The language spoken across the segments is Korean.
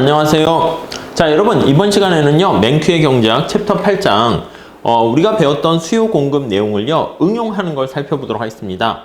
안녕하세요. 자, 여러분 이번 시간에는요 맹큐의 경제학 챕터 8장 우리가 배웠던 수요 공급 내용을요 응용하는 걸 살펴보도록 하겠습니다.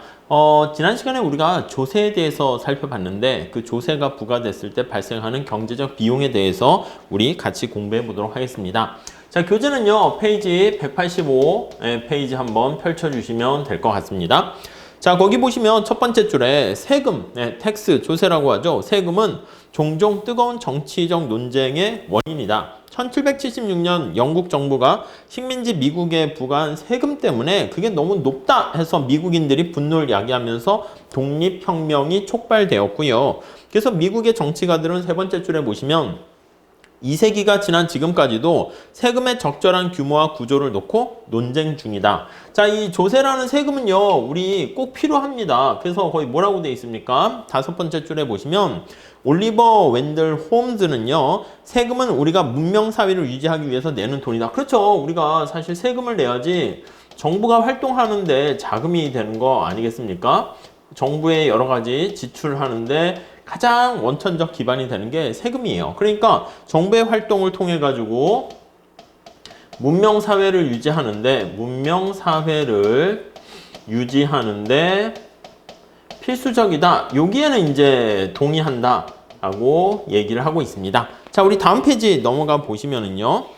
지난 시간에 우리가 조세에 대해서 살펴봤는데 그 조세가 부과됐을 때 발생하는 경제적 비용에 대해서 우리 같이 공부해 보도록 하겠습니다. 자, 교재는요 페이지 185 페이지 한번 펼쳐주시면 될 것 같습니다. 자, 거기 보시면 첫 번째 줄에 세금, 텍스, 조세라고 하죠. 세금은 종종 뜨거운 정치적 논쟁의 원인이다. 1776년 영국 정부가 식민지 미국에 부과한 세금 때문에 그게 너무 높다 해서 미국인들이 분노를 야기하면서 독립혁명이 촉발되었고요. 그래서 미국의 정치가들은 세 번째 줄에 보시면 2세기가 지난 지금까지도 세금의 적절한 규모와 구조를 놓고 논쟁 중이다. 자, 이 조세라는 세금은요, 우리 꼭 필요합니다. 그래서 거의 뭐라고 되어 있습니까? 다섯 번째 줄에 보시면 올리버 웬들 홈즈는요, 세금은 우리가 문명사회를 유지하기 위해서 내는 돈이다. 그렇죠. 우리가 사실 세금을 내야지 정부가 활동하는데 자금이 되는 거 아니겠습니까? 정부의 여러 가지 지출하는데 가장 원천적 기반이 되는 게 세금이에요. 그러니까 정부의 활동을 통해 가지고 문명사회를 유지하는데 필수적이다. 여기에는 이제 동의한다 라고 얘기를 하고 있습니다. 자, 우리 다음 페이지 넘어가 보시면은요.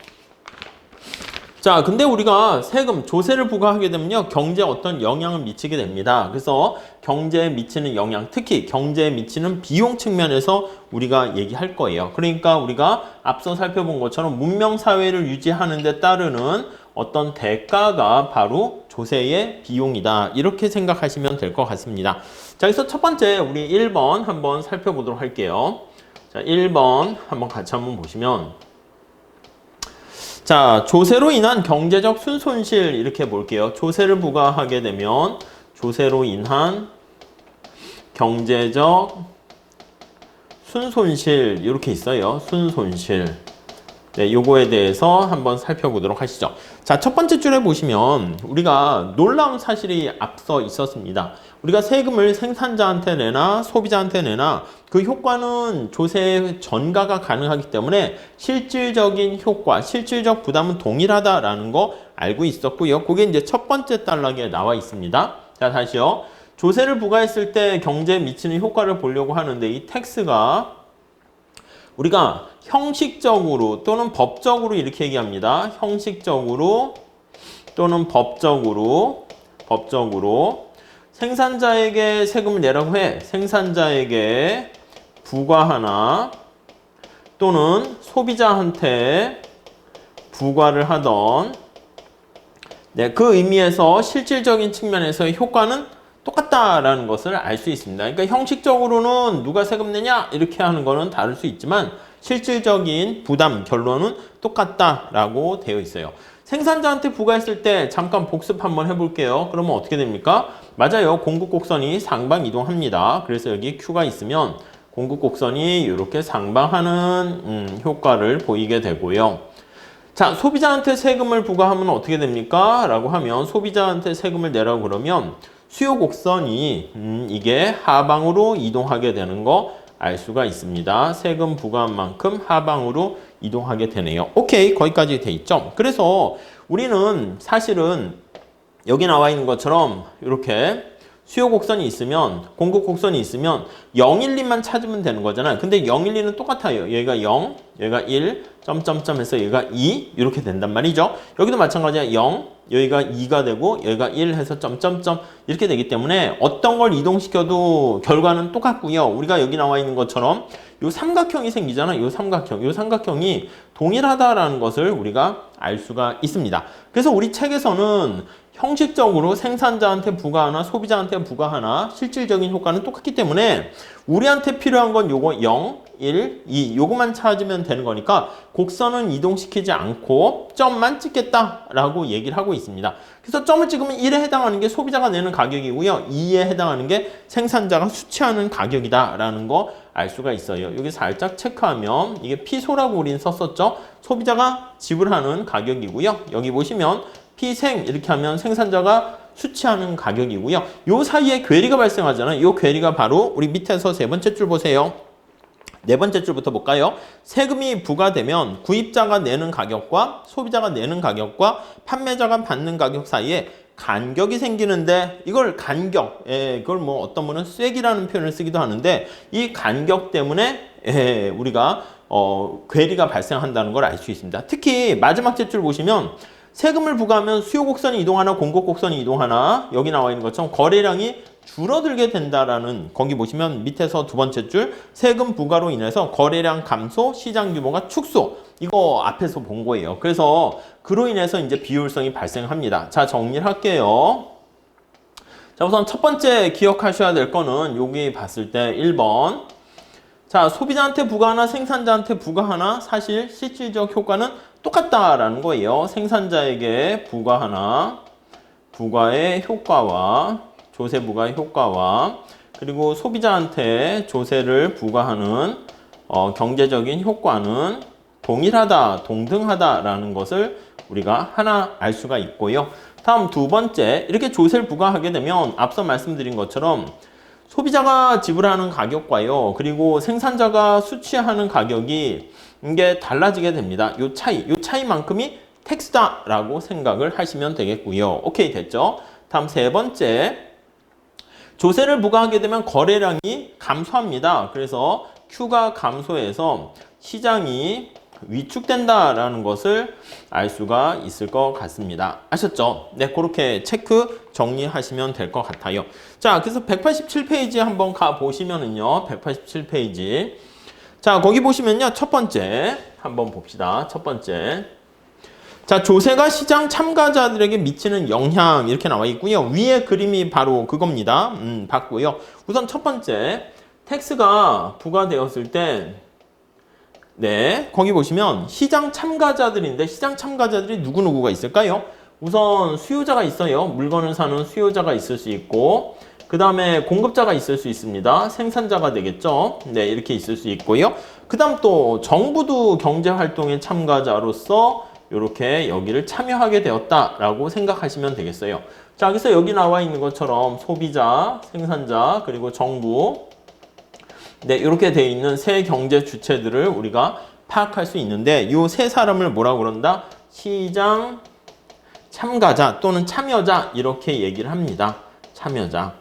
자, 근데 우리가 세금, 조세를 부과하게 되면요, 경제에 어떤 영향을 미치게 됩니다. 그래서 경제에 미치는 영향, 특히 경제에 미치는 비용 측면에서 우리가 얘기할 거예요. 그러니까 우리가 앞서 살펴본 것처럼 문명사회를 유지하는 데 따르는 어떤 대가가 바로 조세의 비용이다. 이렇게 생각하시면 될 것 같습니다. 자, 그래서 첫 번째, 우리 1번 한번 살펴보도록 할게요. 자, 1번 한번 같이 한번 보시면 자, 조세로 인한 경제적 순손실 이렇게 볼게요. 조세를 부과하게 되면 조세로 인한 경제적 순손실 이렇게 있어요. 순손실. 네, 요거에 대해서 한번 살펴보도록 하시죠. 자, 첫 번째 줄에 보시면 우리가 놀라운 사실이 앞서 있었습니다. 우리가 세금을 생산자한테 내나 소비자한테 내나 그 효과는 조세 전가가 가능하기 때문에 실질적인 효과, 실질적 부담은 동일하다라는 거 알고 있었고요. 그게 이제 첫 번째 단락에 나와 있습니다. 자, 다시요. 조세를 부과했을 때 경제에 미치는 효과를 보려고 하는데 이 텍스가 우리가 형식적으로 또는 법적으로 이렇게 얘기합니다. 형식적으로 또는 법적으로 생산자에게 세금을 내라고 해. 생산자에게 부과하나 또는 소비자한테 부과를 하던 네, 그 의미에서 실질적인 측면에서의 효과는 똑같다라는 것을 알 수 있습니다. 그러니까 형식적으로는 누가 세금 내냐 이렇게 하는 거는 다를 수 있지만 실질적인 부담 결론은 똑같다라고 되어 있어요. 생산자한테 부과했을 때 잠깐 복습 한번 해볼게요. 그러면 어떻게 됩니까? 맞아요. 공급 곡선이 상방 이동합니다. 그래서 여기 Q가 있으면 공급 곡선이 이렇게 상방하는 효과를 보이게 되고요. 자, 소비자한테 세금을 부과하면 어떻게 됩니까? 라고 하면 소비자한테 세금을 내라고 그러면 수요 곡선이 이게 하방으로 이동하게 되는 거 알 수가 있습니다. 세금 부과한 만큼 하방으로 이동하게 되네요. 오케이, 거기까지 돼 있죠. 그래서 우리는 사실은 여기 나와 있는 것처럼 이렇게 수요 곡선이 있으면 공급 곡선이 있으면 0, 1, 2만 찾으면 되는 거잖아요. 근데 0, 1, 2는 똑같아요. 여기가 0, 여기가 1, 점점점 해서 여기가 2 이렇게 된단 말이죠. 여기도 마찬가지야. 0, 여기가 2가 되고 여기가 1 해서 점점점 이렇게 되기 때문에 어떤 걸 이동시켜도 결과는 똑같고요. 우리가 여기 나와 있는 것처럼 요 삼각형이 생기잖아요. 요 삼각형이 동일하다라는 것을 우리가 알 수가 있습니다. 그래서 우리 책에서는 형식적으로 생산자한테 부과하나 소비자한테 부과하나 실질적인 효과는 똑같기 때문에 우리한테 필요한 건 요거 0, 1, 2 요거만 찾으면 되는 거니까 곡선은 이동시키지 않고 점만 찍겠다라고 얘기를 하고 있습니다. 그래서 점을 찍으면 1에 해당하는 게 소비자가 내는 가격이고요. 2에 해당하는 게 생산자가 수취하는 가격이다라는 거 알 수가 있어요. 여기 살짝 체크하면 이게 피소라고 우리는 썼었죠. 소비자가 지불하는 가격이고요. 여기 보시면 피생 이렇게 하면 생산자가 수취하는 가격이고요. 요 사이에 괴리가 발생하잖아요. 요 괴리가 바로 우리 밑에서 세 번째 줄 보세요. 네 번째 줄부터 볼까요? 세금이 부과되면 구입자가 내는 가격과 소비자가 내는 가격과 판매자가 받는 가격 사이에 간격이 생기는데 이걸 간격, 그걸 뭐 어떤 분은 쐐기라는 표현을 쓰기도 하는데 이 간격 때문에 우리가 괴리가 발생한다는 걸 알 수 있습니다. 특히 마지막 줄 보시면 세금을 부과하면 수요 곡선이 이동하나 공급 곡선이 이동하나 여기 나와 있는 것처럼 거래량이 줄어들게 된다라는 거기 보시면 밑에서 두 번째 줄 세금 부과로 인해서 거래량 감소, 시장 규모가 축소 이거 앞에서 본 거예요. 그래서 그로 인해서 이제 비효율성이 발생합니다. 자, 정리를 할게요. 자, 우선 첫 번째 기억하셔야 될 거는 여기 봤을 때 1번. 자, 소비자한테 부과하나 생산자한테 부과하나 사실 실질적 효과는 똑같다라는 거예요. 생산자에게 부과하나 부과의 효과와 조세 부과의 효과와 그리고 소비자한테 조세를 부과하는 경제적인 효과는 동일하다, 동등하다라는 것을 우리가 하나 알 수가 있고요. 다음 두 번째, 이렇게 조세를 부과하게 되면 앞서 말씀드린 것처럼 소비자가 지불하는 가격과요, 그리고 생산자가 수취하는 가격이 이게 달라지게 됩니다. 요 차이만큼이 텍스다라고 생각을 하시면 되겠고요. 오케이, 됐죠? 다음 세 번째, 조세를 부과하게 되면 거래량이 감소합니다. 그래서 Q가 감소해서 시장이 위축된다라는 것을 알 수가 있을 것 같습니다. 아셨죠? 네, 그렇게 체크 정리하시면 될 것 같아요. 자, 그래서 187페이지 한번 가보시면은요, 187페이지. 자, 거기 보시면요, 첫 번째 한번 봅시다. 첫 번째. 자, 조세가 시장 참가자들에게 미치는 영향 이렇게 나와 있고요. 위에 그림이 바로 그겁니다. 봤고요. 우선 첫 번째, 텍스가 부과되었을 때 네, 거기 보시면 시장 참가자들인데 시장 참가자들이 누구누구가 있을까요? 우선 수요자가 있어요. 물건을 사는 수요자가 있을 수 있고 그 다음에 공급자가 있을 수 있습니다. 생산자가 되겠죠. 네, 이렇게 있을 수 있고요. 그 다음 또 정부도 경제활동의 참가자로서 이렇게 여기를 참여하게 되었다라고 생각하시면 되겠어요. 자, 그래서 여기 나와 있는 것처럼 소비자, 생산자, 그리고 정부 네, 이렇게 돼 있는 세 경제 주체들을 우리가 파악할 수 있는데 이 세 사람을 뭐라고 그런다? 시장 참가자 또는 참여자 이렇게 얘기를 합니다. 참여자.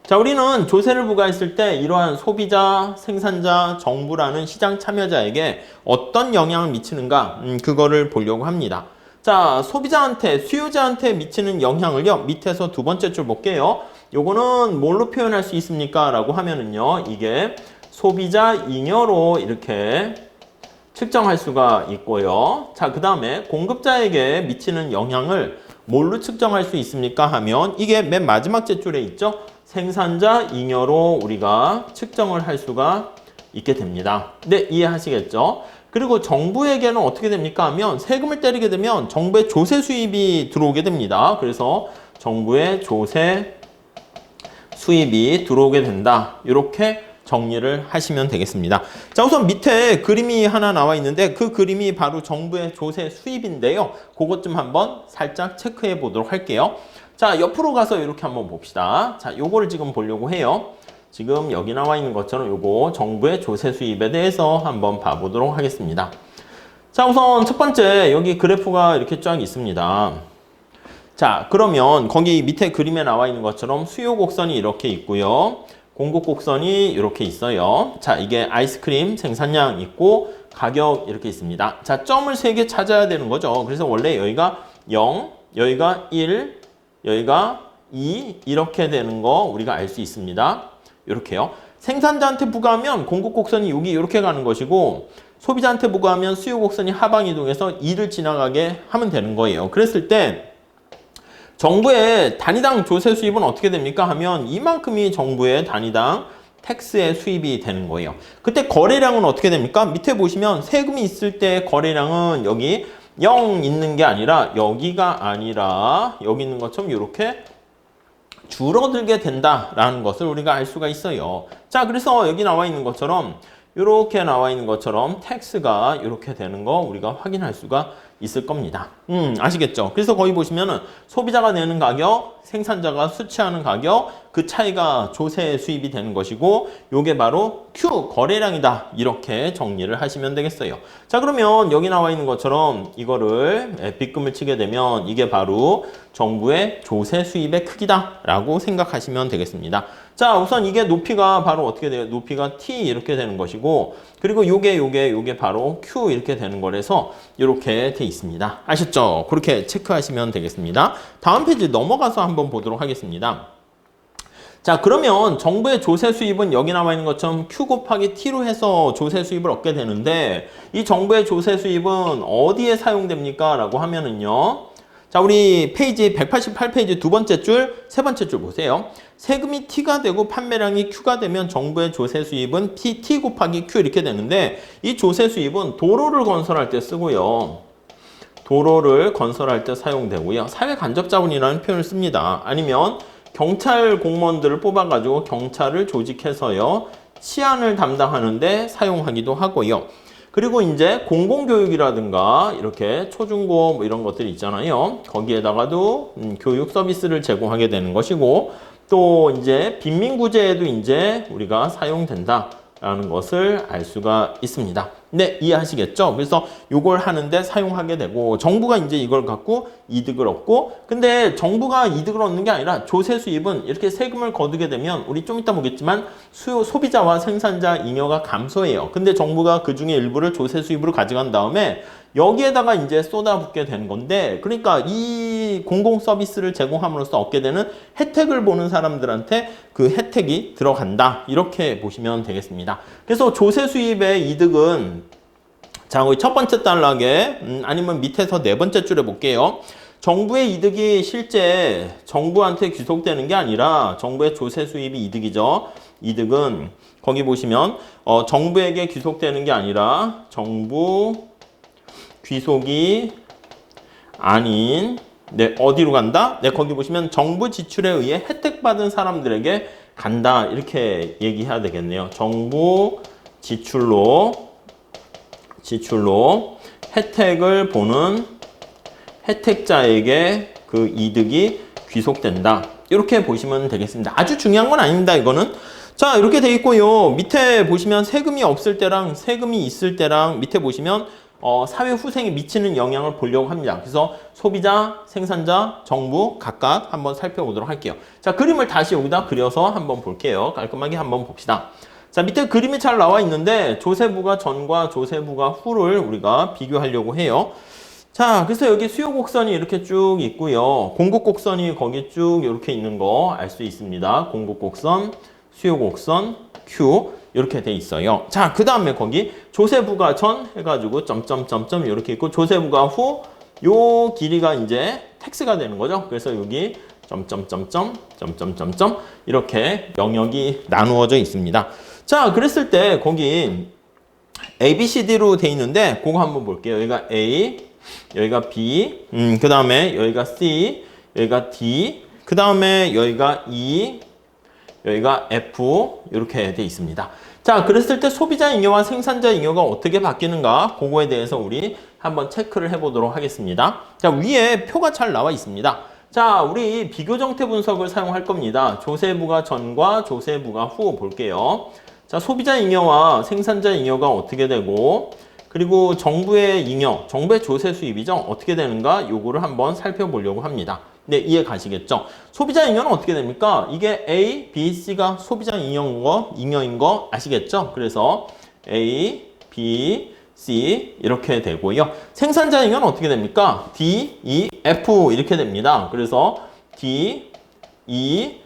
자, 우리는 조세를 부과했을 때 이러한 소비자, 생산자, 정부라는 시장 참여자에게 어떤 영향을 미치는가 그거를 보려고 합니다. 자, 소비자한테, 수요자한테 미치는 영향을요. 밑에서 두 번째 줄 볼게요. 요거는 뭘로 표현할 수 있습니까? 라고 하면은요. 이게 소비자 잉여로 이렇게 측정할 수가 있고요. 자, 그 다음에 공급자에게 미치는 영향을 뭘로 측정할 수 있습니까? 하면 이게 맨 마지막 줄에 있죠. 생산자 잉여로 우리가 측정을 할 수가 있게 됩니다. 네, 이해하시겠죠? 그리고 정부에게는 어떻게 됩니까? 하면 세금을 때리게 되면 정부의 조세 수입이 들어오게 됩니다. 그래서 정부의 조세 수입이 들어오게 된다. 이렇게 정리를 하시면 되겠습니다. 자, 우선 밑에 그림이 하나 나와 있는데 그 그림이 바로 정부의 조세 수입인데요. 그것 좀 한번 살짝 체크해 보도록 할게요. 자, 옆으로 가서 이렇게 한번 봅시다. 자, 요거를 지금 보려고 해요. 지금 여기 나와 있는 것처럼 요거 정부의 조세 수입에 대해서 한번 봐보도록 하겠습니다. 자, 우선 첫 번째 여기 그래프가 이렇게 쫙 있습니다. 자, 그러면 거기 밑에 그림에 나와 있는 것처럼 수요 곡선이 이렇게 있고요. 공급 곡선이 이렇게 있어요. 자, 이게 아이스크림 생산량 있고 가격 이렇게 있습니다. 자, 점을 3개 찾아야 되는 거죠. 그래서 원래 여기가 0, 여기가 1, 여기가 2 이렇게 되는 거 우리가 알 수 있습니다. 이렇게요. 생산자한테 부과하면 공급 곡선이 여기 이렇게 가는 것이고 소비자한테 부과하면 수요 곡선이 하방 이동해서 2를 지나가게 하면 되는 거예요. 그랬을 때 정부의 단위당 조세 수입은 어떻게 됩니까? 하면 이만큼이 정부의 단위당 텍스의 수입이 되는 거예요. 그때 거래량은 어떻게 됩니까? 밑에 보시면 세금이 있을 때 거래량은 여기 0 있는 게 아니라 여기가 아니라 여기 있는 것처럼 이렇게 줄어들게 된다라는 것을 우리가 알 수가 있어요. 자, 그래서 여기 나와 있는 것처럼 이렇게 나와 있는 것처럼 텍스가 이렇게 되는 거 우리가 확인할 수가 있을 겁니다. 아시겠죠? 그래서 거기 보시면은 소비자가 내는 가격, 생산자가 수취하는 가격, 그 차이가 조세 수입이 되는 것이고 요게 바로 Q 거래량이다. 이렇게 정리를 하시면 되겠어요. 자, 그러면 여기 나와 있는 것처럼 이거를 빗금을 치게 되면 이게 바로 정부의 조세 수입의 크기다라고 생각하시면 되겠습니다. 자, 우선 이게 높이가 바로 어떻게 돼요? 높이가 T 이렇게 되는 것이고, 그리고 요게 바로 Q 이렇게 되는 거라서 이렇게 돼 있습니다. 아셨죠? 그렇게 체크하시면 되겠습니다. 다음 페이지 넘어가서 한번 보도록 하겠습니다. 자, 그러면 정부의 조세 수입은 여기 나와 있는 것처럼 Q 곱하기 T로 해서 조세 수입을 얻게 되는데, 이 정부의 조세 수입은 어디에 사용됩니까? 라고 하면은요. 자, 우리 페이지 188페이지 두 번째 줄, 세 번째 줄 보세요. 세금이 T가 되고 판매량이 Q가 되면 정부의 조세 수입은 T 곱하기 Q 이렇게 되는데, 이 조세 수입은 도로를 건설할 때 쓰고요. 도로를 건설할 때 사용되고요. 사회간접자본이라는 표현을 씁니다. 아니면 경찰 공무원들을 뽑아가지고 경찰을 조직해서요. 치안을 담당하는데 사용하기도 하고요. 그리고 이제 공공교육이라든가 이렇게 초중고 뭐 이런 것들이 있잖아요. 거기에다가도 교육 서비스를 제공하게 되는 것이고, 또 이제 빈민구제에도 이제 우리가 사용된다라는 것을 알 수가 있습니다. 네, 이해하시겠죠? 그래서 이걸 하는데 사용하게 되고, 정부가 이제 이걸 갖고 이득을 얻고, 근데 정부가 이득을 얻는 게 아니라 조세 수입은 이렇게 세금을 거두게 되면 우리 좀 이따 보겠지만 소비자와 생산자 잉여가 감소해요. 근데 정부가 그 중에 일부를 조세 수입으로 가져간 다음에 여기에다가 이제 쏟아붓게 되는 건데, 그러니까 이 공공 서비스를 제공함으로써 얻게 되는 혜택을 보는 사람들한테 그 혜택이 들어간다. 이렇게 보시면 되겠습니다. 그래서 조세 수입의 이득은, 자, 거기 첫 번째 단락에 아니면 밑에서 네 번째 줄에 볼게요. 정부의 이득이 실제 정부한테 귀속되는 게 아니라 정부의 조세 수입이 이득이죠. 이득은 거기 보시면 정부에게 귀속되는 게 아니라 정부 귀속이 아닌, 네, 어디로 간다? 네, 거기 보시면 정부 지출에 의해 혜택받은 사람들에게 간다. 이렇게 얘기해야 되겠네요. 정부 지출로 혜택을 보는 혜택자에게 그 이득이 귀속된다. 이렇게 보시면 되겠습니다. 아주 중요한 건 아닙니다, 이거는. 자, 이렇게 돼 있고요. 밑에 보시면 세금이 없을 때랑 세금이 있을 때랑 밑에 보시면 사회 후생에 미치는 영향을 보려고 합니다. 그래서 소비자, 생산자, 정부 각각 한번 살펴보도록 할게요. 자, 그림을 다시 여기다 그려서 한번 볼게요. 깔끔하게 한번 봅시다. 자, 밑에 그림이 잘 나와 있는데 조세부가 전과 조세부가 후를 우리가 비교하려고 해요. 자, 그래서 여기 수요 곡선이 이렇게 쭉 있고요. 공급 곡선이 거기 쭉 이렇게 있는 거 알 수 있습니다. 공급 곡선, 수요 곡선, Q 이렇게 돼 있어요. 자, 그 다음에 거기 조세부가 전 해가지고 점점점점 이렇게 있고, 조세부가 후 요 길이가 이제 텍스가 되는 거죠. 그래서 여기 점점점점 점점점점 이렇게 영역이 나누어져 있습니다. 자, 그랬을 때 거기 A, B, C, D로 돼 있는데 그거 한번 볼게요. 여기가 A, 여기가 B, 그 다음에 여기가 C, 여기가 D, 그 다음에 여기가 E, 여기가 F 이렇게 돼 있습니다. 자, 그랬을 때 소비자 잉여와 생산자 잉여가 어떻게 바뀌는가, 그거에 대해서 우리 한번 체크를 해보도록 하겠습니다. 자, 위에 표가 잘 나와 있습니다. 자, 우리 비교정태 분석을 사용할 겁니다. 조세부가 전과 조세부가 후 볼게요. 자, 소비자 잉여와 생산자 잉여가 어떻게 되고, 그리고 정부의 잉여, 정부의 조세 수입이죠. 어떻게 되는가, 요거를 한번 살펴보려고 합니다. 네, 이해 가시겠죠? 소비자 잉여는 어떻게 됩니까? 이게 A, B, C가 소비자 잉여인 거 아시겠죠? 그래서 A, B, C 이렇게 되고요. 생산자 잉여는 어떻게 됩니까? D, E, F 이렇게 됩니다. 그래서 D, E,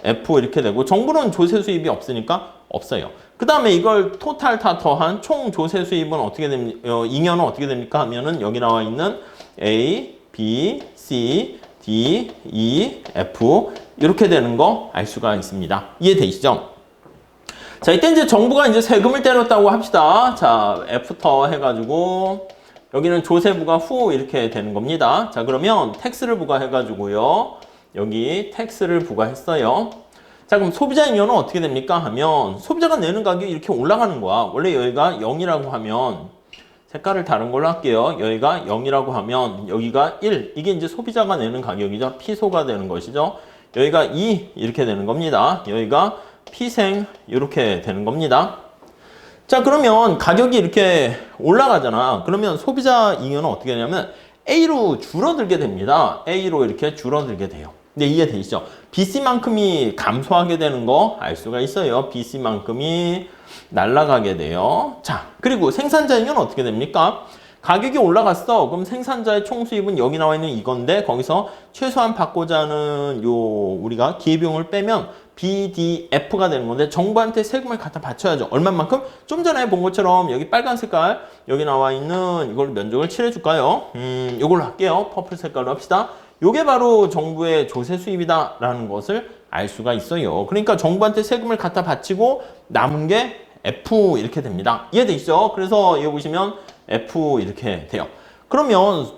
F 이렇게 되고, 정부는 조세 수입이 없으니까 없어요. 그 다음에 이걸 토탈 다 더한 총 조세 수입은 어떻게 됩니까? 잉여는 어떻게 됩니까? 하면은 여기 나와 있는 A, B, C, D, E, F 이렇게 되는 거 알 수가 있습니다. 이해되시죠? 자, 이때 이제 정부가 이제 세금을 때렸다고 합시다. 자, F터 해가지고 여기는 조세부가 후 이렇게 되는 겁니다. 자, 그러면 텍스를 부과해가지고요. 여기 텍스를 부과했어요. 자, 그럼 소비자 잉여는 어떻게 됩니까? 하면 소비자가 내는 가격이 이렇게 올라가는 거야. 원래 여기가 0이라고 하면 색깔을 다른 걸로 할게요. 여기가 0이라고 하면 여기가 1. 이게 이제 소비자가 내는 가격이죠. 피소가 되는 것이죠. 여기가 2 이렇게 되는 겁니다. 여기가 피생 이렇게 되는 겁니다. 자, 그러면 가격이 이렇게 올라가잖아. 그러면 소비자 잉여는 어떻게 되냐면 A로 줄어들게 됩니다. A로 이렇게 줄어들게 돼요. 근데 이해되시죠? BC만큼이 감소하게 되는 거 알 수가 있어요. BC만큼이 날아가게 돼요. 자, 그리고 생산자 잉여는 어떻게 됩니까? 가격이 올라갔어. 그럼 생산자의 총 수입은 여기 나와 있는 이건데 거기서 최소한 받고자 하는 요 우리가 기회비용을 빼면 BDF가 되는 건데 정부한테 세금을 갖다 바쳐야죠. 얼마만큼? 좀 전에 본 것처럼 여기 빨간 색깔 여기 나와 있는 이걸 면적을 칠해 줄까요? 이걸로 할게요. 퍼플 색깔로 합시다. 요게 바로 정부의 조세 수입이다 라는 것을 알 수가 있어요. 그러니까 정부한테 세금을 갖다 바치고 남은 게 F 이렇게 됩니다. 이해되시죠? 그래서 여기 보시면 F 이렇게 돼요. 그러면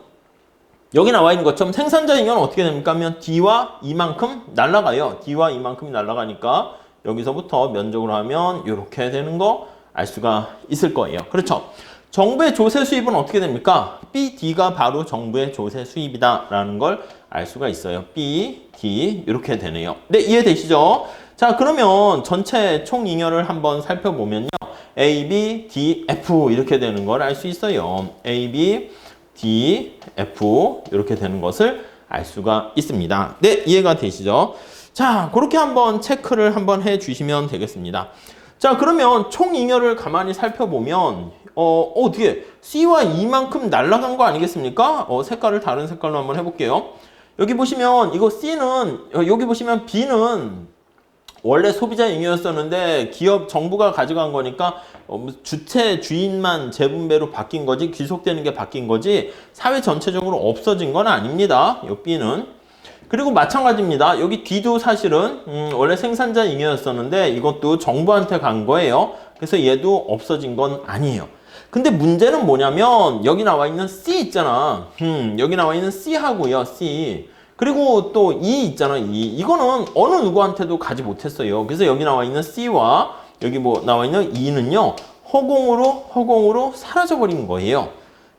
여기 나와 있는 것처럼 생산자 잉여는 어떻게 됩니까? 하면 D와 이만큼 날아가요. D와 이만큼이 날아가니까 여기서부터 면적으로 하면 이렇게 되는 거 알 수가 있을 거예요. 그렇죠? 정부의 조세 수입은 어떻게 됩니까? BD가 바로 정부의 조세 수입이다 라는 걸 알 수가 있어요. BD 이렇게 되네요. 네, 이해되시죠? 자, 그러면 전체 총 잉여를 한번 살펴보면요. A, B, D, F 이렇게 되는 걸 알 수 있어요. A, B, D, F 이렇게 되는 것을 알 수가 있습니다. 네, 이해가 되시죠? 자, 그렇게 한번 체크를 한번 해 주시면 되겠습니다. 자, 그러면 총 잉여를 가만히 살펴보면 어떻게 C와 E만큼 날아간 거 아니겠습니까? 색깔을 다른 색깔로 한번 해볼게요. 여기 보시면 이거 C는 여기 보시면 B는 원래 소비자 잉여였었는데 기업 정부가 가져간 거니까 주체 주인만 재분배로 바뀐 거지 귀속되는 게 바뀐 거지 사회 전체적으로 없어진 건 아닙니다. 이 B는. 그리고 마찬가지입니다. 여기 D도 사실은 원래 생산자 잉여였었는데 이것도 정부한테 간 거예요. 그래서 얘도 없어진 건 아니에요. 근데 문제는 뭐냐면 여기 나와 있는 C 있잖아. 여기 나와 있는 C하고요. C. 그리고 또 E 있잖아. E. 이거는 어느 누구한테도 가지 못했어요. 그래서 여기 나와 있는 C와 여기 뭐 나와 있는 E는요. 허공으로 사라져버린 거예요.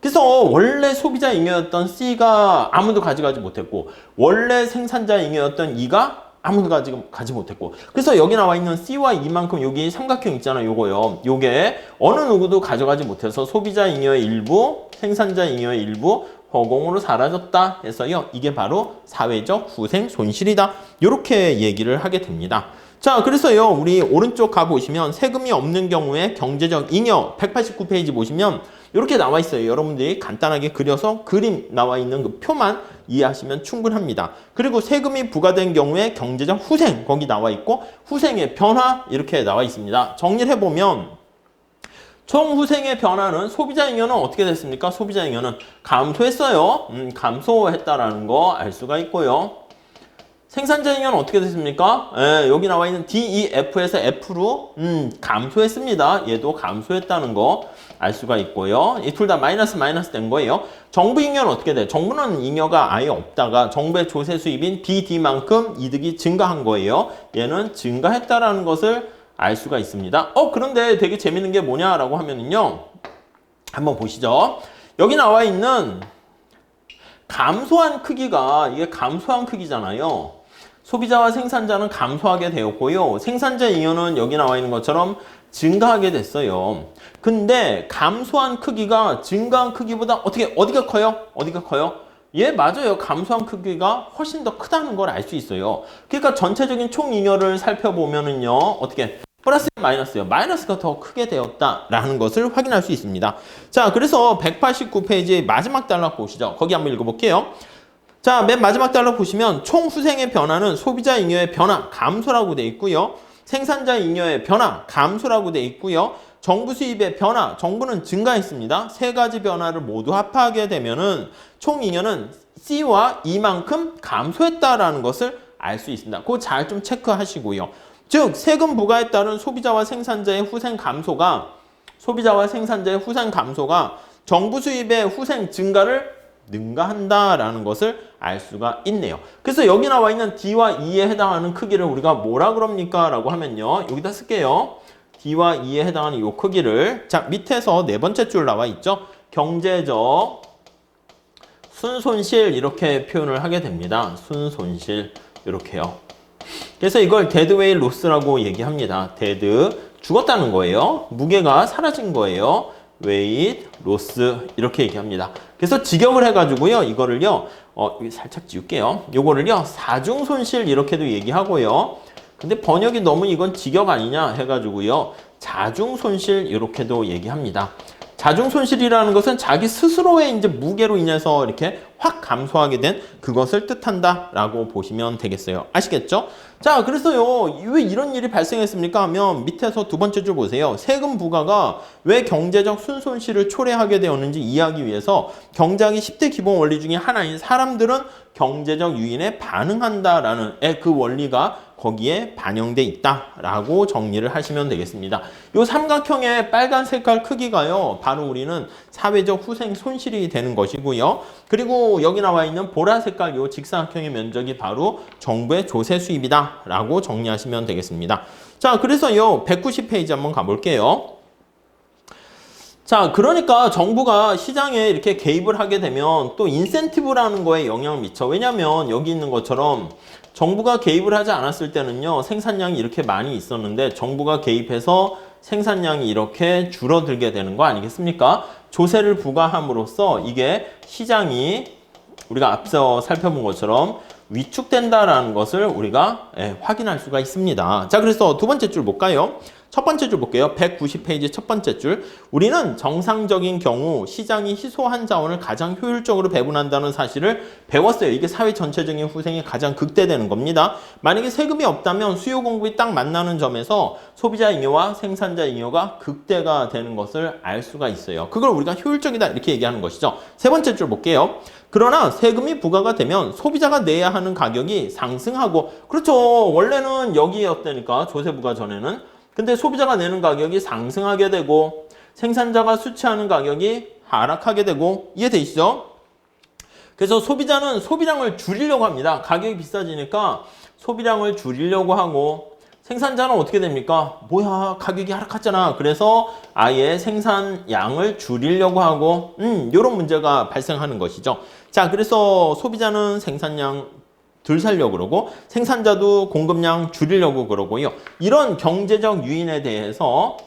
그래서 원래 소비자 잉여였던 C가 아무도 가져가지 못했고 원래 생산자 잉여였던 E가 아무도 가지 못했고 그래서 여기 나와 있는 C와 E만큼 여기 삼각형 있잖아요. 요거요. 요게 어느 누구도 가져가지 못해서 소비자 잉여의 일부, 생산자 잉여의 일부 허공으로 사라졌다 해서요. 이게 바로 사회적 후생 손실이다. 이렇게 얘기를 하게 됩니다. 자, 그래서요. 우리 오른쪽 가보시면 세금이 없는 경우에 경제적 잉여 189페이지 보시면 이렇게 나와 있어요. 여러분들이 간단하게 그려서 그림 나와 있는 그 표만 이해하시면 충분합니다. 그리고 세금이 부과된 경우에 경제적 후생 거기 나와 있고 후생의 변화 이렇게 나와 있습니다. 정리를 해보면 총 후생의 변화는 소비자 잉여는 어떻게 됐습니까? 소비자 잉여는 감소했어요. 감소했다라는 거 알 수가 있고요. 생산자 잉여는 어떻게 됐습니까? 여기 나와 있는 D, E, F에서 F로 감소했습니다. 얘도 감소했다는 거 알 수가 있고요. 이 둘 다 마이너스 된 거예요. 정부 잉여는 어떻게 돼? 정부는 잉여가 아예 없다가 정부의 조세 수입인 BD만큼 이득이 증가한 거예요. 얘는 증가했다라는 것을 알 수가 있습니다. 그런데 되게 재밌는 게 뭐냐라고 하면은요. 한번 보시죠. 여기 나와 있는 감소한 크기가 이게 감소한 크기잖아요. 소비자와 생산자는 감소하게 되었고요. 생산자 잉여는 여기 나와 있는 것처럼 증가하게 됐어요. 근데 감소한 크기가 증가한 크기보다 어디가 커요? 어디가 커요? 예, 맞아요. 감소한 크기가 훨씬 더 크다는 걸 알 수 있어요. 그러니까 전체적인 총 잉여를 살펴보면은요. 어떻게? 플러스 마이너스요. 마이너스가 더 크게 되었다라는 것을 확인할 수 있습니다. 자, 그래서 189페이지 마지막 단락 보시죠. 거기 한번 읽어볼게요. 자, 맨 마지막 단락 보시면 총 후생의 변화는 소비자 잉여의 변화, 감소라고 돼 있고요. 생산자 잉여의 변화, 감소라고 돼 있고요. 정부 수입의 변화, 정부는 증가했습니다. 세 가지 변화를 모두 합하게 되면은 총 잉여는 C와 E만큼 감소했다라는 것을 알 수 있습니다. 그거 잘 좀 체크하시고요. 즉, 세금 부과에 따른 소비자와 생산자의 후생 감소가 정부 수입의 후생 증가를 능가한다라는 것을 알 수가 있네요. 그래서 여기 나와 있는 D와 E에 해당하는 크기를 우리가 뭐라 그럽니까? 라고 하면요. 여기다 쓸게요. D와 E에 해당하는 이 크기를 자 밑에서 네 번째 줄 나와 있죠. 경제적 순손실 이렇게 표현을 하게 됩니다. 순손실 이렇게요. 그래서 이걸 데드웨이트 로스라고 얘기합니다. 데드 죽었다는 거예요. 무게가 사라진 거예요. 웨이트 로스 이렇게 얘기합니다. 그래서 직역을 해가지고요. 이거를요. 살짝 지울게요. 요거를요. 사중 손실 이렇게도 얘기하고요. 근데 번역이 너무 이건 직역 아니냐 해가지고요. 자중 손실 이렇게도 얘기합니다. 자중 손실이라는 것은 자기 스스로의 이제 무게로 인해서 이렇게 확 감소하게 된 그것을 뜻한다라고 보시면 되겠어요. 아시겠죠? 자, 그래서요. 왜 이런 일이 발생했습니까? 하면 밑에서 두 번째 줄 보세요. 세금 부과가 왜 경제적 순손실을 초래하게 되었는지 이해하기 위해서 경제학의 10대 기본 원리 중에 하나인 사람들은 경제적 유인에 반응한다라는 그 원리가 거기에 반영돼 있다라고 정리를 하시면 되겠습니다. 이 삼각형의 빨간 색깔 크기가요. 바로 우리는 사회적 후생 손실이 되는 것이고요. 그리고 여기 나와 있는 보라 색깔 이 직사각형의 면적이 바로 정부의 조세 수입이다라고 정리하시면 되겠습니다. 자, 그래서요. 190페이지 한번 가볼게요. 자, 그러니까 정부가 시장에 이렇게 개입을 하게 되면 또 인센티브라는 거에 영향을 미쳐. 왜냐면 여기 있는 것처럼 정부가 개입을 하지 않았을 때는요. 생산량이 이렇게 많이 있었는데 정부가 개입해서 생산량이 이렇게 줄어들게 되는 거 아니겠습니까? 조세를 부과함으로써 이게 시장이 우리가 앞서 살펴본 것처럼 위축된다라는 것을 우리가 확인할 수가 있습니다. 자, 그래서 두 번째 줄 볼까요? 첫 번째 줄 볼게요. 190페이지 첫 번째 줄. 우리는 정상적인 경우 시장이 희소한 자원을 가장 효율적으로 배분한다는 사실을 배웠어요. 이게 사회 전체적인 후생이 가장 극대되는 겁니다. 만약에 세금이 없다면 수요 공급이 딱 만나는 점에서 소비자 잉여와 생산자 잉여가 극대가 되는 것을 알 수가 있어요. 그걸 우리가 효율적이다 이렇게 얘기하는 것이죠. 세 번째 줄 볼게요. 그러나 세금이 부과가 되면 소비자가 내야 하는 가격이 상승하고 그렇죠. 원래는 여기였다니까 조세 부과 전에는. 근데 소비자가 내는 가격이 상승하게 되고 생산자가 수취하는 가격이 하락하게 되고 이해되시죠? 그래서 소비자는 소비량을 줄이려고 합니다. 가격이 비싸지니까 소비량을 줄이려고 하고 생산자는 어떻게 됩니까? 뭐야 가격이 하락했잖아. 그래서 아예 생산량을 줄이려고 하고 이런 문제가 발생하는 것이죠. 자, 그래서 소비자는 생산량 덜 살려고 그러고 생산자도 공급량 줄이려고 그러고요. 이런 경제적 유인에 대해서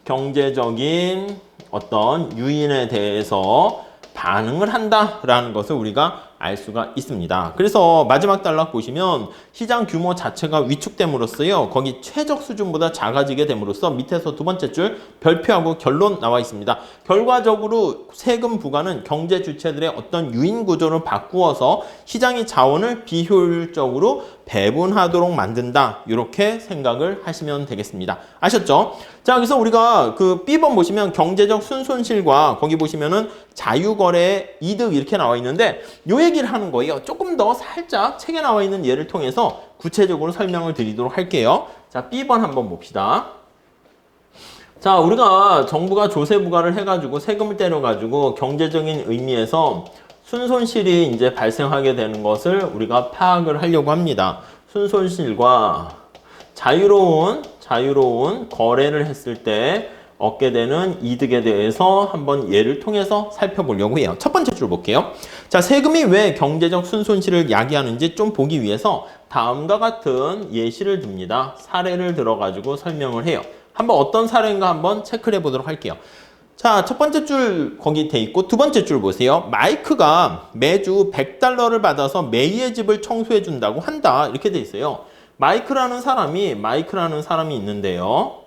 경제적인 어떤 유인에 대해서 반응을 한다라는 것을 우리가 알 수가 있습니다. 그래서 마지막 단락 보시면 시장 규모 자체가 위축됨으로써요. 거기 최적 수준보다 작아지게 됨으로써 밑에서 두 번째 줄 별표하고 결론 나와 있습니다. 결과적으로 세금 부과는 경제 주체들의 어떤 유인 구조를 바꾸어서 시장의 자원을 비효율적으로 배분하도록 만든다. 이렇게 생각을 하시면 되겠습니다. 아셨죠? 자, 그래서 우리가 그 B번 보시면 경제적 순손실과 거기 보시면은 자유거래 이득 이렇게 나와 있는데 요 얘기를 하는 거예요. 조금 더 살짝 책에 나와 있는 예를 통해서 구체적으로 설명을 드리도록 할게요. 자, B번 한번 봅시다. 자, 우리가 정부가 조세 부과를 해가지고 세금을 때려가지고 경제적인 의미에서 순손실이 이제 발생하게 되는 것을 우리가 파악을 하려고 합니다. 순손실과 자유로운 거래를 했을 때 얻게 되는 이득에 대해서 한번 예를 통해서 살펴보려고 해요. 첫 번째 줄 볼게요. 자, 세금이 왜 경제적 순손실을 야기하는지 좀 보기 위해서 다음과 같은 예시를 듭니다. 사례를 들어가지고 설명을 해요. 한번 어떤 사례인가 한번 체크를 해보도록 할게요. 자, 첫 번째 줄 거기 돼 있고 두 번째 줄 보세요. 마이크가 매주 $100를 받아서 메이의 집을 청소해 준다고 한다. 이렇게 돼 있어요. 마이크라는 사람이 있는데요.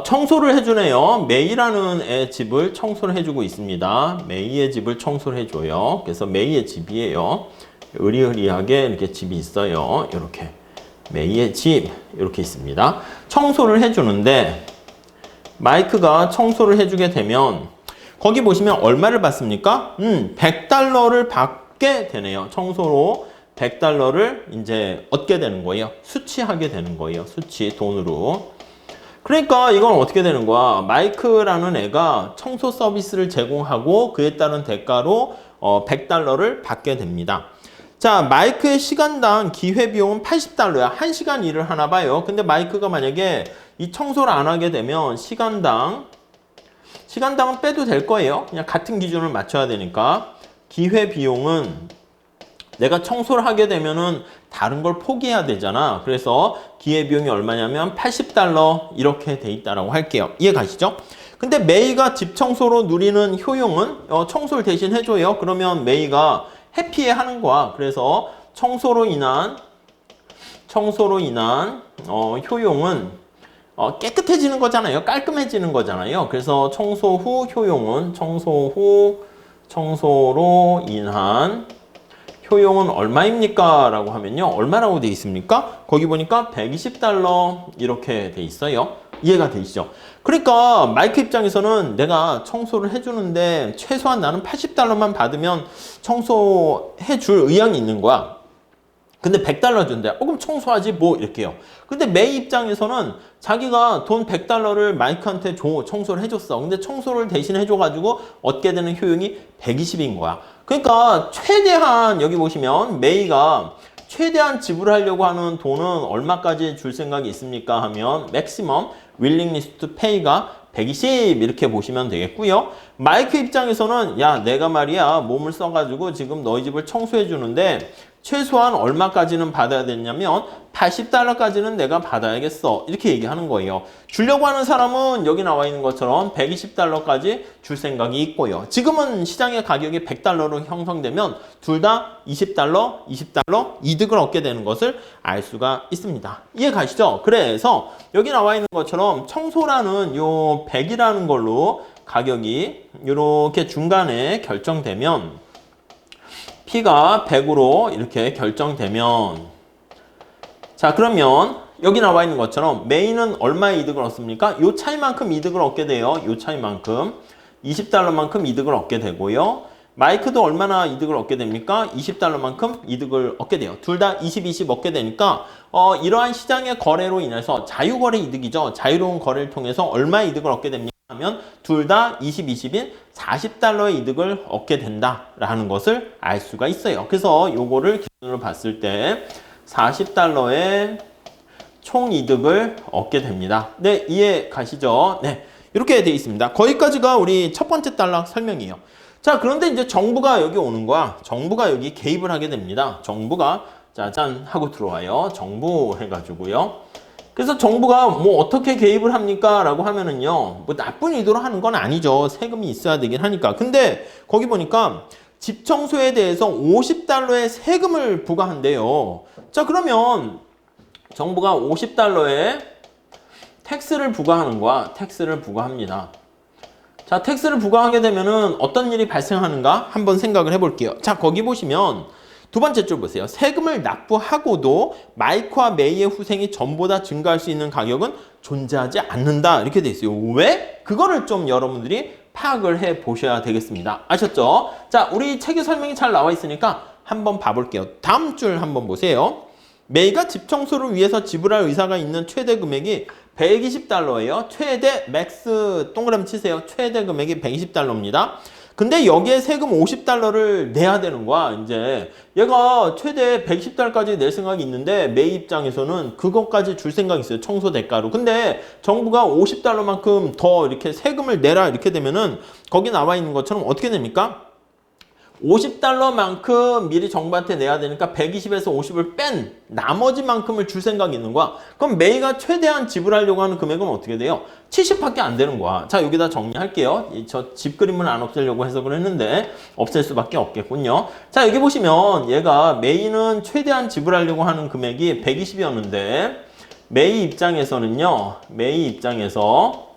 청소를 해주네요. 메이라는 애 집을 청소를 해주고 있습니다. 메이의 집을 청소를 해줘요. 그래서 메이의 집이에요. 으리으리하게 이렇게 집이 있어요. 이렇게 메이의 집 이렇게 있습니다. 청소를 해주는데 마이크가 청소를 해주게 되면 거기 보시면 얼마를 받습니까? $100를 받게 되네요. 청소로 $100를 이제 얻게 되는 거예요. 수취하게 되는 거예요. 수취 돈으로. 그러니까 이건 어떻게 되는 거야? 마이크라는 애가 청소 서비스를 제공하고 그에 따른 대가로 $100를 받게 됩니다. 자, 마이크의 시간당 기회비용은 $80야. 1시간 일을 하나 봐요. 근데 마이크가 만약에 이 청소를 안 하게 되면 시간당은 빼도 될 거예요. 그냥 같은 기준을 맞춰야 되니까. 기회비용은 내가 청소를 하게 되면은 다른 걸 포기해야 되잖아. 그래서 기회비용이 얼마냐면 $80 이렇게 돼 있다라고 할게요. 이해 가시죠? 근데 메이가 집 청소로 누리는 효용은 청소를 대신 해줘요. 그러면 메이가 해피해 하는 거야. 그래서 청소로 인한 효용은 깨끗해지는 거잖아요. 깔끔해지는 거잖아요. 그래서 청소 후 효용은 청소로 인한 효용은 얼마입니까? 라고 하면요. 얼마라고 돼 있습니까? 거기 보니까 $120 이렇게 돼 있어요. 이해가 되시죠? 그러니까 마이크 입장에서는 내가 청소를 해주는데 최소한 나는 $80만 받으면 청소해 줄 의향이 있는 거야. 근데 $100 준대. 그럼 청소하지 뭐 이렇게요. 근데 메이 입장에서는 자기가 돈 $100를 마이크한테 청소를 해줬어. 근데 청소를 대신 해줘가지고 얻게 되는 효용이 120인 거야. 그러니까 최대한 여기 보시면 메이가 최대한 지불하려고 하는 돈은 얼마까지 줄 생각이 있습니까? 하면 maximum willingness to pay가 120 이렇게 보시면 되겠고요. 마이크 입장에서는 야 내가 말이야 몸을 써가지고 지금 너희 집을 청소해 주는데 최소한 얼마까지는 받아야 되냐면 $80까지는 내가 받아야겠어. 이렇게 얘기하는 거예요. 주려고 하는 사람은 여기 나와 있는 것처럼 $120까지 줄 생각이 있고요. 지금은 시장의 가격이 $100로 형성되면 둘 다 $20 이득을 얻게 되는 것을 알 수가 있습니다. 이해 가시죠? 그래서 여기 나와 있는 것처럼 청소라는 요 100이라는 걸로 가격이 이렇게 중간에 결정되면 P가 100으로 이렇게 결정되면 자 그러면 여기 나와 있는 것처럼 메인은 얼마의 이득을 얻습니까? 요 차이만큼 이득을 얻게 돼요. 요 차이만큼 $20만큼 이득을 얻게 되고요. 마이크도 얼마나 이득을 얻게 됩니까? $20만큼 이득을 얻게 돼요. 둘 다 20 얻게 되니까 이러한 시장의 거래로 인해서 자유거래 이득이죠. 자유로운 거래를 통해서 얼마의 이득을 얻게 됩니까? 하면 둘 다 20인 $40의 이득을 얻게 된다라는 것을 알 수가 있어요. 그래서 요거를 기준으로 봤을 때 $40의 총 이득을 얻게 됩니다. 네, 이해 가시죠? 네, 이렇게 돼 있습니다. 거기까지가 우리 첫 번째 단락 설명이에요. 자, 그런데 이제 정부가 여기 오는 거야. 정부가 여기 개입을 하게 됩니다. 정부가 짜잔 하고 들어와요. 정부 해가지고요. 그래서 정부가 뭐 어떻게 개입을 합니까? 라고 하면은요, 뭐 나쁜 의도로 하는 건 아니죠. 세금이 있어야 되긴 하니까. 근데 거기 보니까 집 청소에 대해서 $50의 세금을 부과한대요. 자, 그러면 정부가 $50의 텍스를 부과하는 거야. 텍스를 부과합니다. 자, 텍스를 부과하게 되면은 어떤 일이 발생하는가? 한번 생각을 해볼게요. 자, 거기 보시면 두 번째 줄 보세요. 세금을 납부하고도 마이크와 메이의 후생이 전보다 증가할 수 있는 가격은 존재하지 않는다. 이렇게 돼 있어요. 왜? 그거를 좀 여러분들이 파악을 해 보셔야 되겠습니다. 아셨죠? 자, 우리 책에 설명이 잘 나와 있으니까 한번 봐볼게요. 다음 줄 한번 보세요. 메이가 집 청소를 위해서 지불할 의사가 있는 최대 금액이 $120예요. 최대 맥스 동그라미 치세요. 최대 금액이 $120입니다. 근데 여기에 세금 $50를 내야 되는 거야. 이제 얘가 최대 $110까지 낼 생각이 있는데 메이 입장에서는 그것까지 줄 생각이 있어요. 청소 대가로. 근데 정부가 $50만큼 더 이렇게 세금을 내라 이렇게 되면은 거기 나와 있는 것처럼 어떻게 됩니까? $50만큼 미리 정부한테 내야 되니까 120에서 50을 뺀 나머지만큼을 줄 생각이 있는 거야. 그럼 메이가 최대한 지불하려고 하는 금액은 어떻게 돼요? 70밖에 안 되는 거야. 자, 여기다 정리할게요. 저 집 그림을 안 없애려고 해서 그랬는데 없앨 수밖에 없겠군요. 자, 여기 보시면 얘가 메이는 최대한 지불하려고 하는 금액이 120이었는데 메이 입장에서는요. 메이 입장에서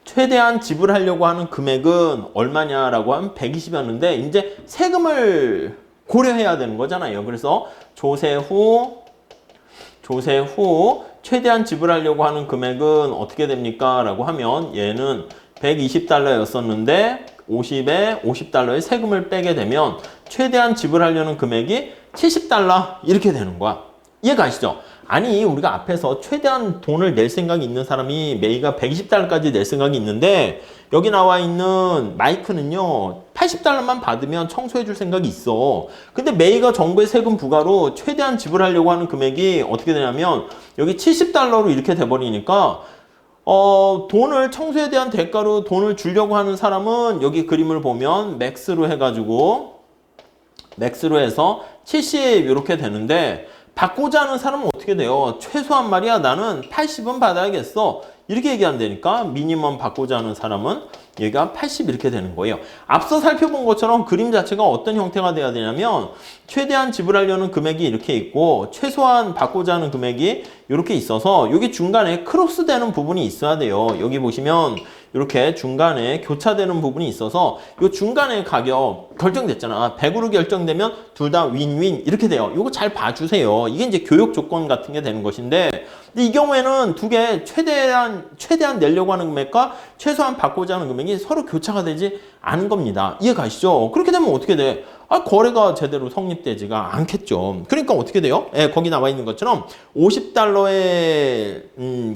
최대한 지불하려고 하는 금액은 얼마냐라고 하면 120이었는데 이제 세금을 고려해야 되는 거잖아요. 그래서 조세 후 최대한 지불하려고 하는 금액은 어떻게 됩니까? 라고 하면 얘는 $120였었는데 50에 $50의 세금을 빼게 되면 최대한 지불하려는 금액이 $70 이렇게 되는 거야. 이해가시죠? 아니 우리가 앞에서 최대한 돈을 낼 생각이 있는 사람이 메이가 $120까지 낼 생각이 있는데 여기 나와 있는 마이크는요 $80만 받으면 청소해 줄 생각이 있어. 근데 메이가 정부의 세금 부과로 최대한 지불하려고 하는 금액이 어떻게 되냐면 여기 $70로 이렇게 돼버리니까 돈을 청소에 대한 대가로 돈을 주려고 하는 사람은 여기 그림을 보면 맥스로 해가지고 맥스로 해서 70 이렇게 되는데 받고자 하는 사람은 어떻게 돼요? 최소한 말이야 나는 80은 받아야겠어. 이렇게 얘기한다니까 미니멈 받고자 하는 사람은 얘가 80 이렇게 되는 거예요. 앞서 살펴본 것처럼 그림 자체가 어떤 형태가 돼야 되냐면 최대한 지불하려는 금액이 이렇게 있고 최소한 받고자 하는 금액이 이렇게 있어서 여기 중간에 크로스되는 부분이 있어야 돼요. 여기 보시면 이렇게 중간에 교차되는 부분이 있어서 이 중간에 가격 결정됐잖아. 100으로 결정되면 둘 다 윈윈 이렇게 돼요. 이거 잘 봐주세요. 이게 이제 교육 조건 같은 게 되는 것인데 근데 이 경우에는 두 개 최대한 내려고 하는 금액과 최소한 받고자 하는 금액이 서로 교차가 되지 않은 겁니다. 이해 가시죠? 그렇게 되면 어떻게 돼? 거래가 제대로 성립되지가 않겠죠. 그러니까 어떻게 돼요? 거기 나와 있는 것처럼 $50의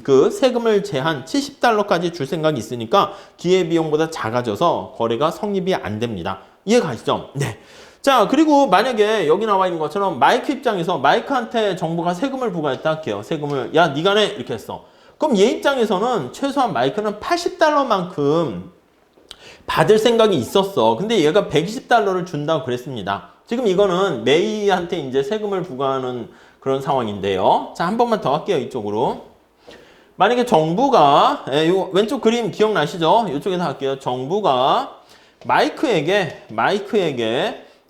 그 세금을 제한 $70까지 줄 생각이 있으니까 기회비용보다 작아져서 거래가 성립이 안 됩니다. 이해 가시죠? 네. 자, 그리고 만약에 여기 나와 있는 것처럼 마이크 입장에서 마이크한테 정부가 세금을 부과했다 할게요. 세금을 야 네가 내 이렇게 했어. 그럼 얘 입장에서는 최소한 마이크는 $80만큼 받을 생각이 있었어. 근데 얘가 $120를 준다고 그랬습니다. 지금 이거는 메이한테 이제 세금을 부과하는 그런 상황인데요. 자, 한 번만 더 할게요. 이쪽으로. 만약에 정부가 요 왼쪽 그림 기억나시죠? 이쪽에서 할게요. 정부가 마이크에게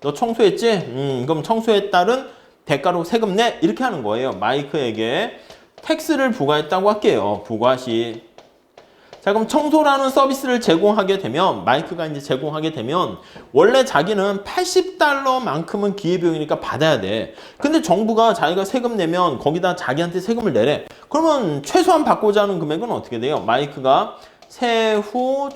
너 청소했지? 그럼 청소에 따른 대가로 세금 내 이렇게 하는 거예요. 마이크에게 텍스를 부과했다고 할게요. 부과 시. 자, 그럼 청소라는 서비스를 제공하게 되면 마이크가 이제 제공하게 되면 원래 자기는 $80만큼은 기회비용이니까 받아야 돼. 근데 정부가 자기가 세금 내면 거기다 자기한테 세금을 내래. 그러면 최소한 받고자 하는 금액은 어떻게 돼요? 마이크가 세후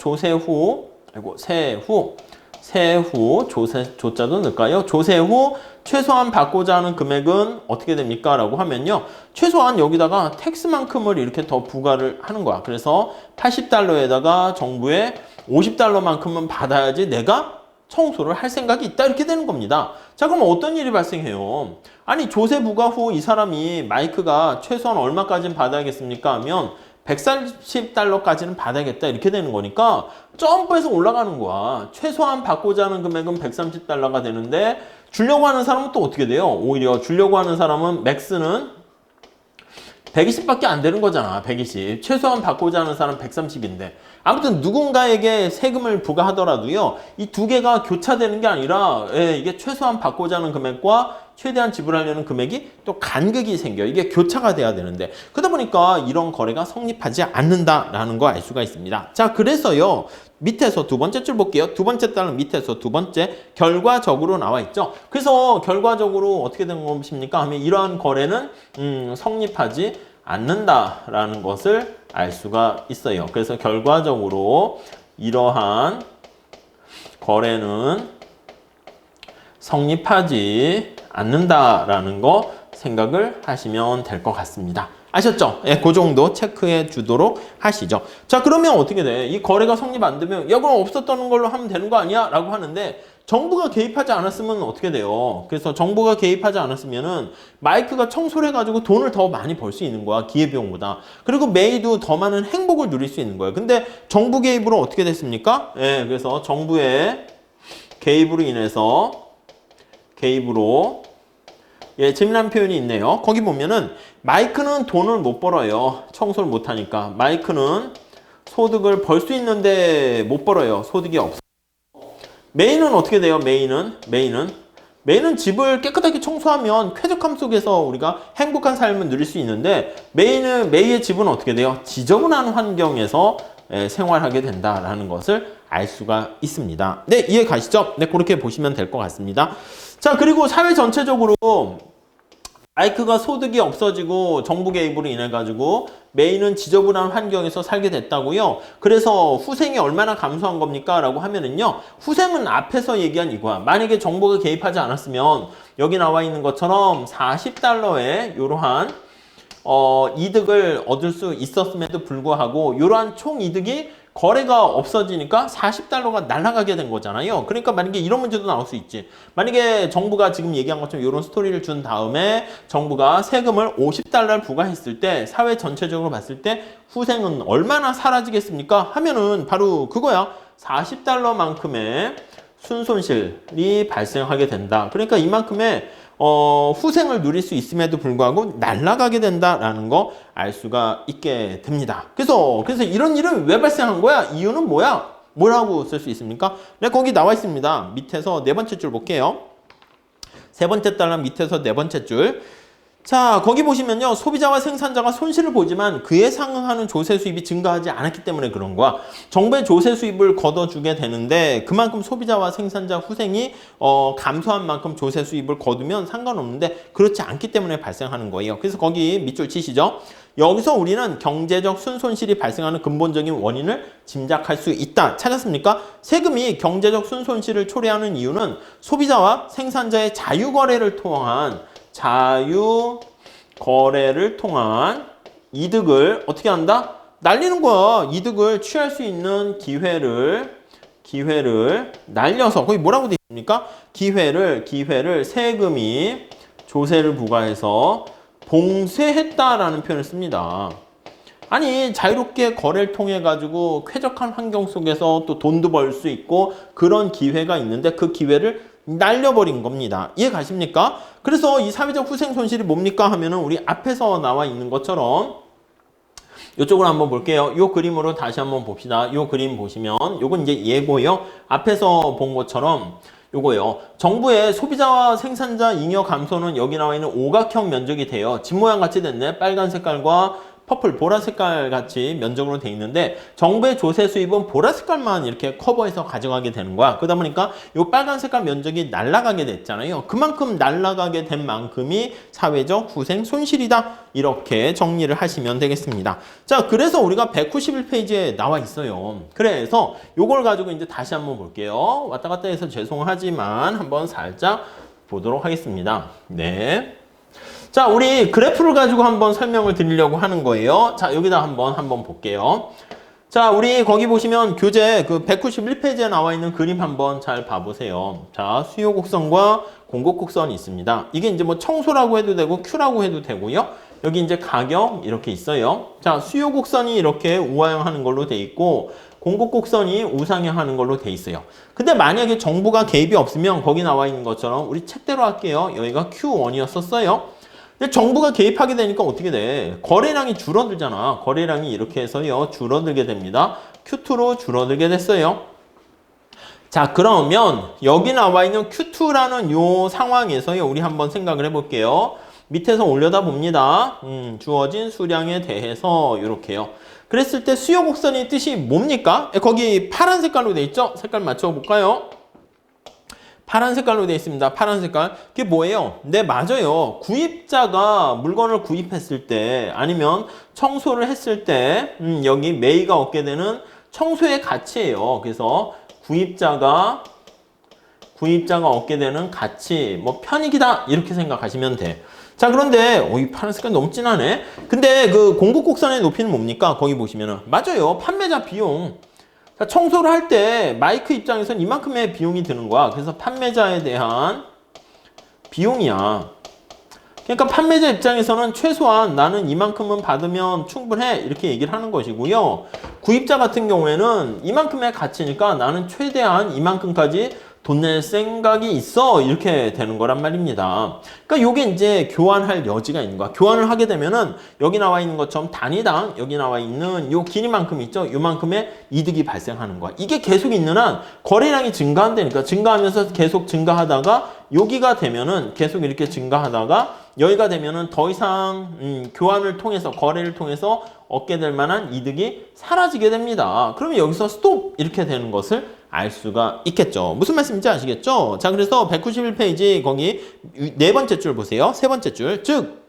조자도 넣을까요? 조세 후 최소한 받고자 하는 금액은 어떻게 됩니까? 라고 하면요. 최소한 여기다가 텍스만큼을 이렇게 더 부과를 하는 거야. 그래서 $80에다가 정부에 $50만큼은 받아야지 내가 청소를 할 생각이 있다. 이렇게 되는 겁니다. 자, 그럼 어떤 일이 발생해요? 아니, 조세 부과 후 이 사람이 마이크가 최소한 얼마까지는 받아야겠습니까? 하면 $130까지는 받아야겠다 이렇게 되는 거니까 점프해서 올라가는 거야. 최소한 받고자 하는 금액은 $130가 되는데 주려고 하는 사람은 또 어떻게 돼요? 오히려 주려고 하는 사람은 맥스는 120밖에 안 되는 거잖아. 120. 최소한 받고자 하는 사람은 130인데 아무튼 누군가에게 세금을 부과하더라도요. 이 두 개가 교차되는 게 아니라 이게 최소한 받고자 하는 금액과 최대한 지불하려는 금액이 또 간극이 생겨요. 이게 교차가 돼야 되는데 그러다 보니까 이런 거래가 성립하지 않는다라는 거 알 수가 있습니다. 자, 그래서요. 밑에서 두 번째 줄 볼게요. 두 번째 달은 밑에서 두 번째 결과적으로 나와 있죠. 그래서 결과적으로 어떻게 된 것입니까? 하면 이러한 거래는 성립하지 않는다라는 것을 알 수가 있어요. 그래서 결과적으로 이러한 거래는 성립하지 않는다라는 거 생각을 하시면 될 것 같습니다. 아셨죠? 그 정도 체크해 주도록 하시죠. 자, 그러면 어떻게 돼? 이 거래가 성립 안 되면 야, 그럼 없었던 걸로 하면 되는 거 아니야? 라고 하는데 정부가 개입하지 않았으면 어떻게 돼요? 그래서 정부가 개입하지 않았으면은 마이크가 청소를 해가지고 돈을 더 많이 벌 수 있는 거야. 기회비용보다. 그리고 메이도 더 많은 행복을 누릴 수 있는 거예요. 근데 정부 개입으로 어떻게 됐습니까? 그래서 정부의 개입으로 재미난 표현이 있네요. 거기 보면은 마이크는 돈을 못 벌어요. 청소를 못 하니까. 마이크는 소득을 벌 수 있는데 못 벌어요. 소득이 없어. 메이는 어떻게 돼요? 메이는 집을 깨끗하게 청소하면 쾌적함 속에서 우리가 행복한 삶을 누릴 수 있는데 메이의 집은 어떻게 돼요? 지저분한 환경에서 생활하게 된다라는 것을 알 수가 있습니다. 네, 이해 가시죠? 네, 그렇게 보시면 될 것 같습니다. 자, 그리고 사회 전체적으로 마이크가 소득이 없어지고 정부 개입으로 인해 가지고 메이는 지저분한 환경에서 살게 됐다고요. 그래서 후생이 얼마나 감소한 겁니까? 라고 하면은요. 후생은 앞에서 얘기한 이거야. 만약에 정부가 개입하지 않았으면 여기 나와 있는 것처럼 $40의 이러한 이득을 얻을 수 있었음에도 불구하고 이러한 총 이득이 거래가 없어지니까 40달러가 날아가게 된 거잖아요. 그러니까 만약에 이런 문제도 나올 수 있지. 만약에 정부가 지금 얘기한 것처럼 이런 스토리를 준 다음에 정부가 세금을 50달러를 부과했을 때 사회 전체적으로 봤을 때 후생은 얼마나 사라지겠습니까? 하면은 바로 그거야. 40달러만큼의 순손실이 발생하게 된다. 그러니까 이만큼의 후생을 누릴 수 있음에도 불구하고 날아가게 된다라는 거 알 수가 있게 됩니다. 그래서 이런 일은 왜 발생한 거야? 이유는 뭐야? 뭐라고 쓸 수 있습니까? 네, 거기 나와 있습니다. 밑에서 네 번째 줄 볼게요. 세 번째 달러 밑에서 네 번째 줄. 자, 거기 보시면요. 소비자와 생산자가 손실을 보지만 그에 상응하는 조세 수입이 증가하지 않았기 때문에 그런 거야. 정부의 조세 수입을 걷어주게 되는데 그만큼 소비자와 생산자 후생이 감소한 만큼 조세 수입을 거두면 상관없는데 그렇지 않기 때문에 발생하는 거예요. 그래서 거기 밑줄 치시죠. 여기서 우리는 경제적 순손실이 발생하는 근본적인 원인을 짐작할 수 있다. 찾았습니까? 세금이 경제적 순손실을 초래하는 이유는 소비자와 생산자의 자유거래를 통한 이득을 어떻게 한다? 날리는 거야. 이득을 취할 수 있는 기회를 날려서 거기 뭐라고 되어 있습니까? 기회를 세금이 조세를 부과해서 봉쇄했다라는 표현을 씁니다. 아니 자유롭게 거래를 통해 가지고 쾌적한 환경 속에서 또 돈도 벌 수 있고 그런 기회가 있는데 그 기회를 날려버린 겁니다. 이해 가십니까? 그래서 이 사회적 후생 손실이 뭡니까 하면은 우리 앞에서 나와 있는 것처럼 이쪽으로 한번 볼게요. 이 그림으로 다시 한번 봅시다. 이 그림 보시면 요건 이제 예고요. 앞에서 본 것처럼 요거요. 정부의 소비자와 생산자 잉여 감소는 여기 나와 있는 오각형 면적이 돼요. 집 모양 같이 됐네. 빨간 색깔과 퍼플, 보라 색깔 같이 면적으로 돼 있는데 정부의 조세 수입은 보라 색깔만 이렇게 커버해서 가져가게 되는 거야. 그러다 보니까 이 빨간 색깔 면적이 날아가게 됐잖아요. 그만큼 날아가게 된 만큼이 사회적 후생 손실이다. 이렇게 정리를 하시면 되겠습니다. 자, 그래서 우리가 191페이지에 나와 있어요. 그래서 요걸 가지고 이제 다시 한번 볼게요. 왔다 갔다 해서 죄송하지만 한번 살짝 보도록 하겠습니다. 네. 자, 우리 그래프를 가지고 한번 설명을 드리려고 하는 거예요. 자, 여기다 한번 볼게요. 자, 우리 거기 보시면 교재 그 191페이지에 나와 있는 그림 한번 잘 봐보세요. 자, 수요 곡선과 공급 곡선이 있습니다. 이게 이제 뭐 청소라고 해도 되고 Q라고 해도 되고요. 여기 이제 가격 이렇게 있어요. 자, 수요 곡선이 이렇게 우하형 하는 걸로 돼 있고 공급 곡선이 우상향 하는 걸로 돼 있어요. 근데 만약에 정부가 개입이 없으면 거기 나와 있는 것처럼 우리 책대로 할게요. 여기가 Q1이었었어요. 근데 정부가 개입하게 되니까 어떻게 돼? 거래량이 줄어들잖아. 거래량이 이렇게 해서요. 줄어들게 됩니다. Q2로 줄어들게 됐어요. 자, 그러면 여기 나와 있는 Q2라는 요 상황에서요. 우리 한번 생각을 해볼게요. 밑에서 올려다 봅니다. 주어진 수량에 대해서 이렇게요. 그랬을 때 수요 곡선의 뜻이 뭡니까? 거기 파란 색깔로 돼 있죠? 색깔 맞춰볼까요? 파란 색깔로 되어 있습니다. 파란 색깔. 그게 뭐예요? 네, 맞아요. 구입자가 물건을 구입했을 때 아니면 청소를 했을 때 여기 매이가 얻게 되는 청소의 가치예요. 그래서 구입자가 얻게 되는 가치, 뭐 편익이다 이렇게 생각하시면 돼. 자, 그런데 이 파란 색깔 너무 진하네. 근데 그 공급 곡선의 높이는 뭡니까? 거기 보시면은 맞아요. 판매자 비용. 자, 청소를 할 때 마이크 입장에서는 이만큼의 비용이 드는 거야. 그래서 판매자에 대한 비용이야. 그러니까 판매자 입장에서는 최소한 나는 이만큼은 받으면 충분해 이렇게 얘기를 하는 것이고요. 구입자 같은 경우에는 이만큼의 가치니까 나는 최대한 이만큼까지 돈 낼 생각이 있어 이렇게 되는 거란 말입니다. 그러니까 요게 이제 교환할 여지가 있는 거야. 교환을 하게 되면은 여기 나와 있는 것처럼 단위당 여기 나와 있는 요 길이만큼 있죠. 요만큼의 이득이 발생하는 거야. 이게 계속 있는 한 거래량이 증가한다니까. 증가하면서 계속 증가하다가 여기가 되면은 계속 이렇게 증가하다가 여기가 되면은 더 이상 교환을 통해서 거래를 통해서 얻게 될 만한 이득이 사라지게 됩니다. 그러면 여기서 스톱 이렇게 되는 것을 알 수가 있겠죠. 무슨 말씀인지 아시겠죠? 자, 그래서 191페이지 거기 네 번째 줄 보세요. 세 번째 줄. 즉,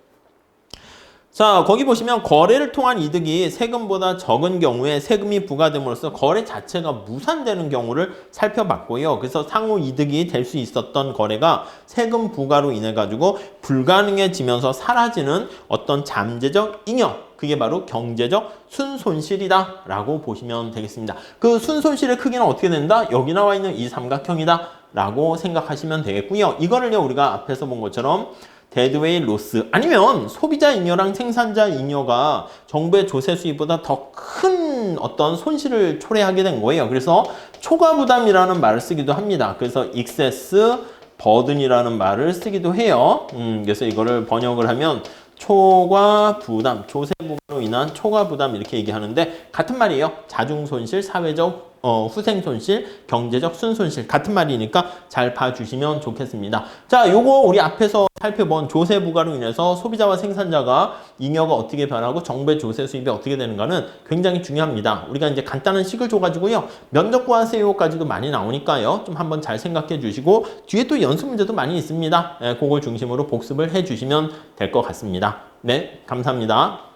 자, 거기 보시면 거래를 통한 이득이 세금보다 적은 경우에 세금이 부과됨으로써 거래 자체가 무산되는 경우를 살펴봤고요. 그래서 상호 이득이 될 수 있었던 거래가 세금 부과로 인해 가지고 불가능해지면서 사라지는 어떤 잠재적 잉여 그게 바로 경제적 순손실이다 라고 보시면 되겠습니다. 그 순손실의 크기는 어떻게 된다? 여기 나와 있는 이 삼각형이다 라고 생각하시면 되겠고요. 이거를요 우리가 앞에서 본 것처럼 데드웨이 로스 아니면 소비자 잉여랑 생산자 잉여가 정부의 조세 수입보다 더 큰 어떤 손실을 초래하게 된 거예요. 그래서 초과 부담이라는 말을 쓰기도 합니다. 그래서 excess burden이라는 말을 쓰기도 해요. 그래서 이거를 번역을 하면 초과 부담, 조세 부과로 인한 초과 부담 이렇게 얘기하는데 같은 말이에요. 자중 손실, 사회적 후생 손실, 경제적 순손실 같은 말이니까 잘 봐주시면 좋겠습니다. 자, 요거 우리 앞에서 살펴본 조세 부과로 인해서 소비자와 생산자가 잉여가 어떻게 변하고 정부의 조세 수입이 어떻게 되는가는 굉장히 중요합니다. 우리가 이제 간단한 식을 줘가지고요. 면접 구하세요까지도 많이 나오니까요. 좀 한번 잘 생각해 주시고 뒤에 또 연습 문제도 많이 있습니다. 그걸 중심으로 복습을 해 주시면 될 것 같습니다. 네, 감사합니다.